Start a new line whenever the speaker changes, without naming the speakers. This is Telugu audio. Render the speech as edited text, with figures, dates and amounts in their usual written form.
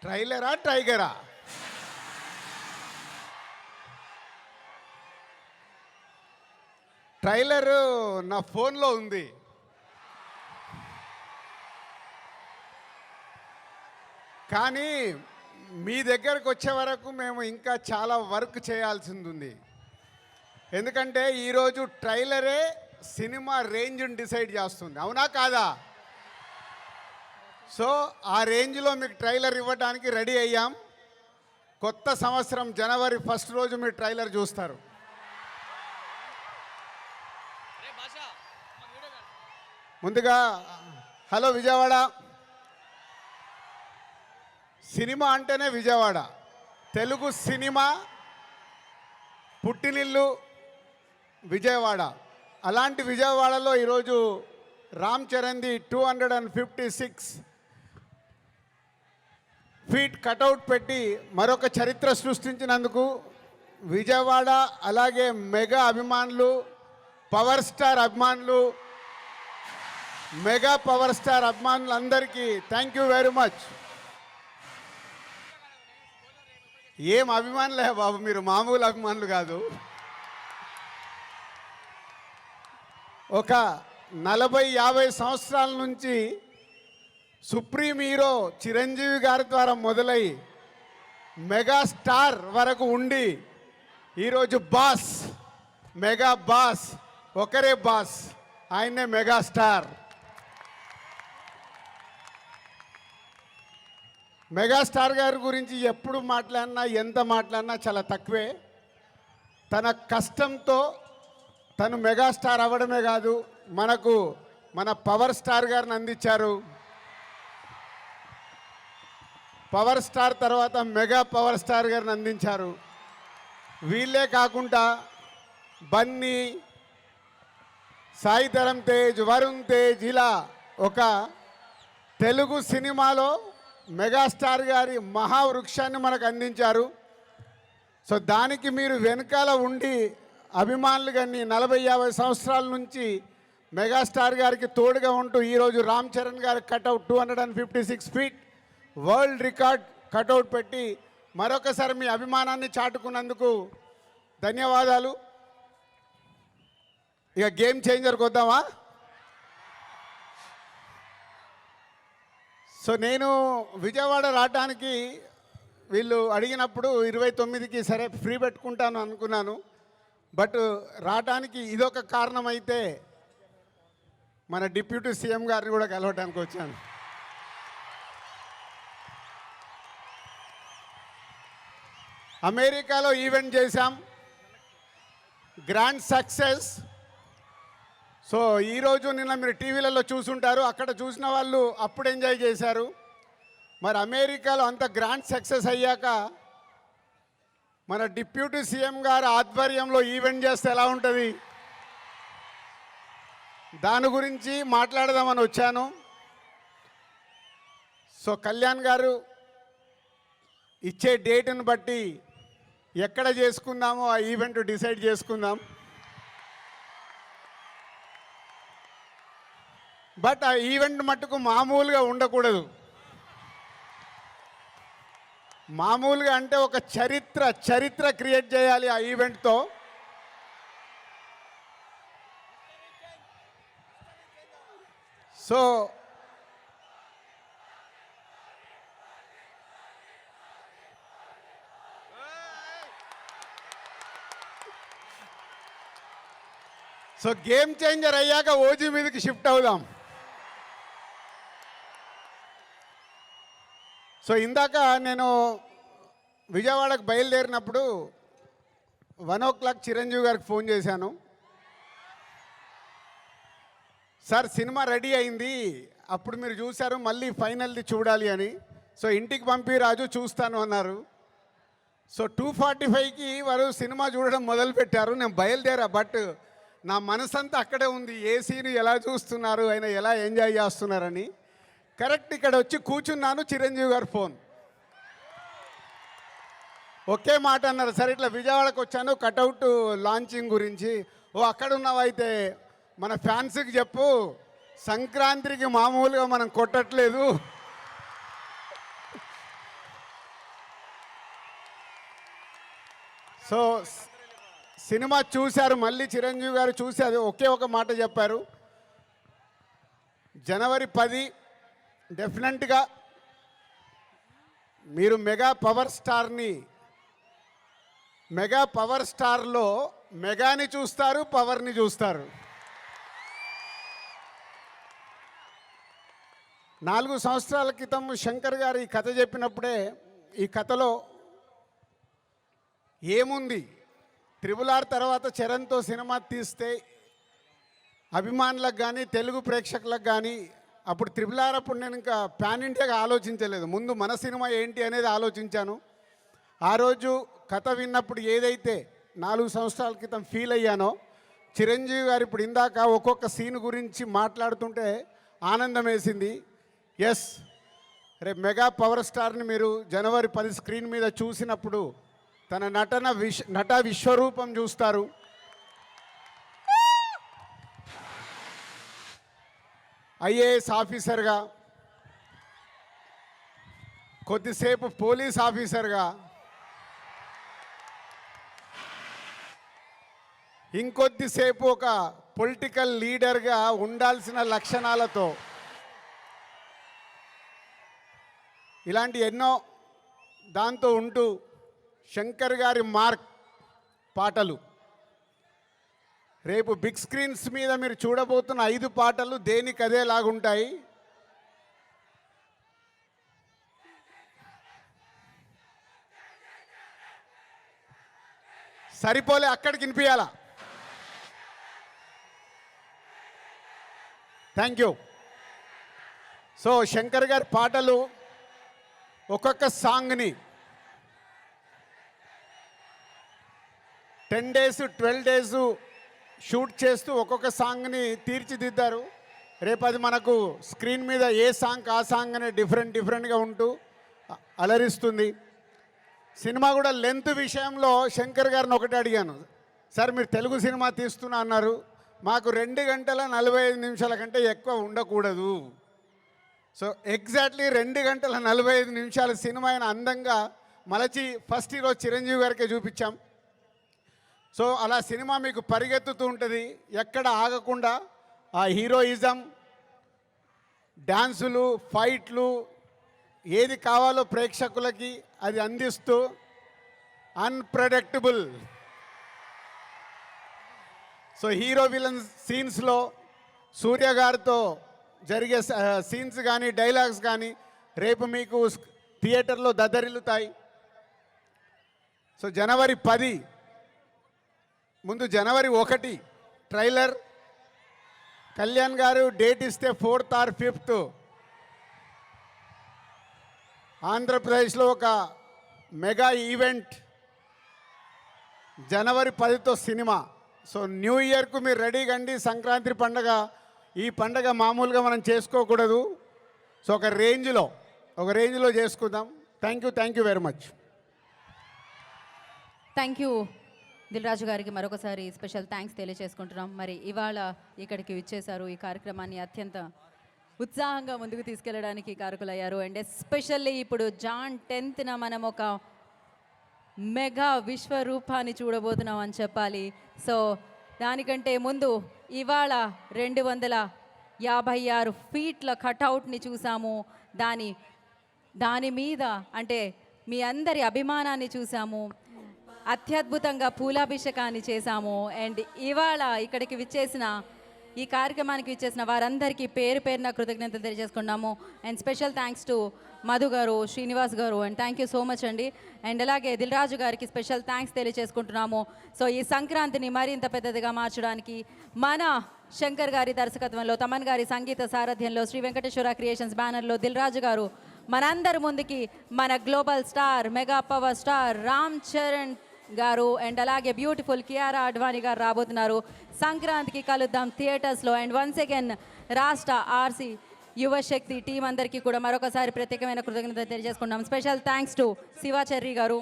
ట్రైలరా టైగరా? ట్రైలర్ నా ఫోన్లో ఉంది. కానీ మీ దగ్గరకు వచ్చే వరకు మేము ఇంకా చాలా వర్క్ చేయాల్సింది ఉంది. ఎందుకంటే ఈరోజు ట్రైలరే సినిమా రేంజ్ని డిసైడ్ చేస్తుంది, అవునా కాదా? సో ఆ రేంజ్లో మీకు ట్రైలర్ ఇవ్వడానికి రెడీ అయ్యాం. కొత్త సంవత్సరం జనవరి 1 రోజు మీరు ట్రైలర్ చూస్తారు. ముందుగా హలో విజయవాడ. సినిమా అంటేనే విజయవాడ. తెలుగు సినిమా పుట్టినిల్లు విజయవాడ. అలాంటి విజయవాడలో ఈరోజు రామ్ చరణ్ది 256 ఫీట్ కటౌట్ పెట్టి మరొక చరిత్ర సృష్టించినందుకు విజయవాడ, అలాగే మెగా అభిమానులు, పవర్ స్టార్ అభిమానులు, మెగా పవర్ స్టార్ అభిమానులందరికీ థ్యాంక్ యూ వెరీ మచ్. ఏం అభిమానులే బాబు, మీరు మామూలు అభిమానులు కాదు. ఒక 40-50 సంవత్సరాల నుంచి సుప్రీం హీరో చిరంజీవి గారి ద్వారా మొదలై మెగాస్టార్ వరకు ఉండి ఈరోజు బాస్, మెగా బాస్, ఒకరే బాస్, ఆయనే మెగాస్టార్. మెగాస్టార్ గారి గురించి ఎప్పుడు మాట్లాడినా, ఎంత మాట్లాడినా చాలా తక్కువే. తన కష్టంతో తను మెగాస్టార్ అవ్వడమే కాదు, మనకు మన పవర్ స్టార్ గారిని అందించారు. పవర్ స్టార్ తర్వాత మెగా పవర్ స్టార్ గారిని అందించారు. వీళ్ళే కాకుండా బన్నీ, సాయి ధరమ్ తేజ్, వరుణ్ తేజ్, ఇలా ఒక తెలుగు సినిమాలో మెగాస్టార్ గారి మహావృక్షాన్ని మనకు అందించారు. సో దానికి మీరు వెనకాల ఉండి అభిమానులు కానీ 40-50 సంవత్సరాల నుంచి మెగాస్టార్ గారికి తోడుగా ఉంటూ ఈరోజు రామ్ చరణ్ గారి cutout 256 feet world record cutout పెట్టి మరొకసారి మీ అభిమానాన్ని చాటుకున్నందుకు ధన్యవాదాలు. ఇక గేమ్ చేంజర్కి వద్దామా? సో నేను విజయవాడ రావడానికి వీళ్ళు అడిగినప్పుడు 29కి సరే ఫ్రీ పెట్టుకుంటాను అనుకున్నాను. బట్ రావడానికి ఇదొక కారణం అయితే మన డిప్యూటీ సీఎం గారిని కూడా కలవడానికి వచ్చాను. అమెరికాలో ఈవెంట్ చేశాం, గ్రాండ్ సక్సెస్. సో ఈరోజు నిన్న మీరు టీవీలలో చూసుంటారు, అక్కడ చూసిన వాళ్ళు అప్పుడు ఎంజాయ్ చేశారు. మరి అమెరికాలో అంత గ్రాండ్ సక్సెస్ అయ్యాక మన డిప్యూటీ సీఎం గారు ఆధ్వర్యంలో ఈవెంట్ చేస్తే ఎలా ఉంటుంది, దాని గురించి మాట్లాడదామని వచ్చాను. సో కళ్యాణ్ గారు ఇచ్చే డేట్ని బట్టి ఎక్కడ చేసుకుందామో ఆ ఈవెంట్ డిసైడ్ చేసుకుందాం. బట్ ఆ ఈవెంట్ మట్టుకు మామూలుగా ఉండకూడదు. మామూలుగా అంటే ఒక చరిత్ర క్రియేట్ చేయాలి ఆ ఈవెంట్తో. సో గేమ్ చేంజర్ అయ్యాక ఓజీ మీదకి షిఫ్ట్ అవుదాం. సో ఇందాక నేను విజయవాడకు బయలుదేరినప్పుడు 1 o'clock చిరంజీవి గారికి ఫోన్ చేశాను. సార్ సినిమా రెడీ అయింది, అప్పుడు మీరు చూశారు, మళ్ళీ ఫైనల్ది చూడాలి అని. సో ఇంటికి పంపి రాజు చూస్తాను అన్నారు. సో 2:45కి వారు సినిమా చూడడం మొదలుపెట్టారు. నేను బయలుదేరా, బట్ నా మనసంతా అక్కడే ఉంది, ఏ సీన్ ఎలా చూస్తున్నారు, ఆయన ఎలా ఎంజాయ్ చేస్తున్నారని. కరెక్ట్ ఇక్కడ వచ్చి కూర్చున్నాను, చిరంజీవి గారు ఫోన్. ఒకే మాట అన్నారు, సరే ఇట్లా విజయవాడకు వచ్చాను కటౌట్ లాంచింగ్ గురించి. ఓ అక్కడ ఉన్నావైతే మన ఫ్యాన్స్కి చెప్పు, సంక్రాంతికి మామూలుగా మనం కొట్టట్లేదు, సో సినిమా చూశారు, మళ్ళీ చిరంజీవి గారు చూసి అది ఒకే ఒక మాట చెప్పారు, జనవరి 10 డెఫినెట్గా మీరు మెగా పవర్ స్టార్లో మెగాని చూస్తారు, పవర్ని చూస్తారు. 4 సంవత్సరాల క్రితం శంకర్ గారు ఈ కథ చెప్పినప్పుడే ఈ కథలో ఏముంది, RRR తర్వాత చరణ్తో సినిమా తీస్తే అభిమానులకు కానీ తెలుగు ప్రేక్షకులకు కానీ, అప్పుడు RRR అప్పుడు నేను ఇంకా పాన్ ఇండియాగా ఆలోచించలేదు, ముందు మన సినిమా ఏంటి అనేది ఆలోచించాను. ఆ రోజు కథ విన్నప్పుడు ఏదైతే 4 సంవత్సరాల క్రితం ఫీల్ అయ్యానో, చిరంజీవి గారు ఇప్పుడు ఇందాక ఒక్కొక్క సీన్ గురించి మాట్లాడుతుంటే ఆనందం వేసింది. ఎస్, రేపు మెగా పవర్ స్టార్ని మీరు జనవరి 10 స్క్రీన్ మీద చూసినప్పుడు తన నట విశ్వరూపం చూస్తారు. ఐఏఎస్ ఆఫీసర్గా, కొద్దిసేపు పోలీస్ ఆఫీసర్గా, ఇంకొద్దిసేపు ఒక పొలిటికల్ లీడర్గా ఉండాల్సిన లక్షణాలతో, ఇలాంటి ఎన్నో దాంతో ఉంటూ శంకర్ గారి మార్క్ పాటలు, రేపు బిగ్ స్క్రీన్స్ మీద మీరు చూడబోతున్న 5 పాటలు దేనికదేలాగుంటాయి. సరిపోలే, అక్కడికి వినిపించాలా. Thank you. సో శంకర్ గారి పాటలు ఒక్కొక్క సాంగ్ని 10 days 12 days షూట్ చేస్తూ ఒక్కొక్క సాంగ్ని తీర్చిదిద్దారు. రేపు అది మనకు స్క్రీన్ మీద ఏ సాంగ్ ఆ సాంగ్ అనే డిఫరెంట్గా ఉంటూ అలరిస్తుంది. సినిమా కూడా లెంత్ విషయంలో శంకర్ గారిని ఒకటి అడిగాను, సార్ మీరు తెలుగు సినిమా తీస్తున్నా అన్నారు, మాకు 2 గంటల 45 నిమిషాల కంటే ఎక్కువ ఉండకూడదు. సో ఎగ్జాక్ట్లీ 2 గంటల 45 నిమిషాల సినిమా అయిన అందంగా మలచి ఫస్ట్ ఈరోజు చిరంజీవి గారికే చూపించాం. సో అలా సినిమా మీకు పరిగెత్తుతూ ఉంటుంది, ఎక్కడ ఆగకుండా ఆ హీరోయిజం, డ్యాన్సులు, ఫైట్లు, ఏది కావాలో ప్రేక్షకులకి అది అందిస్తూ అన్ప్రెడిక్టబుల్. సో హీరో విలన్ సీన్స్లో సూర్య గారితో జరిగే సీన్స్ కానీ డైలాగ్స్ కానీ రేపు మీకు థియేటర్లో దద్దరిల్లుతాయి. సో జనవరి 10 ముందు జనవరి 1 ట్రైలర్, కళ్యాణ్ గారు డేట్ ఇస్తే 4th or 5th ఆంధ్రప్రదేశ్లో ఒక మెగా ఈవెంట్, జనవరి 10తో సినిమా. సో న్యూ ఇయర్కు మీరు రెడీగా అండి. సంక్రాంతి పండగ, ఈ పండగ మామూలుగా మనం చేసుకోకూడదు. సో ఒక రేంజ్లో చేసుకుందాం. Thank you very much.
Thank you Dil Raju గారికి మరొకసారి స్పెషల్ థ్యాంక్స్ తెలియజేసుకుంటున్నాం. మరి ఇవాళ ఇక్కడికి విచ్చేశారు, ఈ కార్యక్రమాన్ని అత్యంత ఉత్సాహంగా ముందుకు తీసుకెళ్ళడానికి కారకులయ్యారు. అండ్ ఎస్పెషల్లీ ఇప్పుడు జాన్ 10th మనం ఒక మెగా విశ్వరూపాన్ని చూడబోతున్నాం అని చెప్పాలి. సో దానికంటే ముందు ఇవాళ 256 ఫీట్ల కటౌట్ని చూసాము. దాని మీద అంటే మీ అందరి అభిమానాన్ని చూసాము, అత్యద్భుతంగా పూలాభిషేకాన్ని చేశాము. అండ్ ఇవాళ ఇక్కడికి విచ్చేసిన, ఈ కార్యక్రమానికి విచ్చేసిన వారందరికీ పేరున కృతజ్ఞతలు తెలియజేసుకున్నాము. And special thanks to Madhu garu, Srinivas garu, and thank you so much అండి. అండ్ అలాగే దిల్ రాజు గారికి స్పెషల్ థ్యాంక్స్ తెలియజేసుకుంటున్నాము. సో ఈ సంక్రాంతిని మరింత పెద్దదిగా మార్చడానికి మన శంకర్ గారి దర్శకత్వంలో, తమన్ గారి సంగీత సారథ్యంలో, శ్రీ వెంకటేశ్వర క్రియేషన్స్ బ్యానర్లో దిల్ రాజు గారు మనందరి ముందుకి మన global star, mega power star Ram Charan గారు అండ్ అలాగే బ్యూటిఫుల్ కియారా అడ్వాణి గారు రాబోతున్నారు. సంక్రాంతికి కలుద్దాం థియేటర్స్లో. అండ్ వన్స్ అగైన్ రాష్ట్ర ఆర్సీ యువశక్తి టీం అందరికీ కూడా మరొకసారి ప్రత్యేకమైన కృతజ్ఞతలు తెలియజేసుకున్నాం. స్పెషల్ థ్యాంక్స్ టు శివాచర్రి గారు,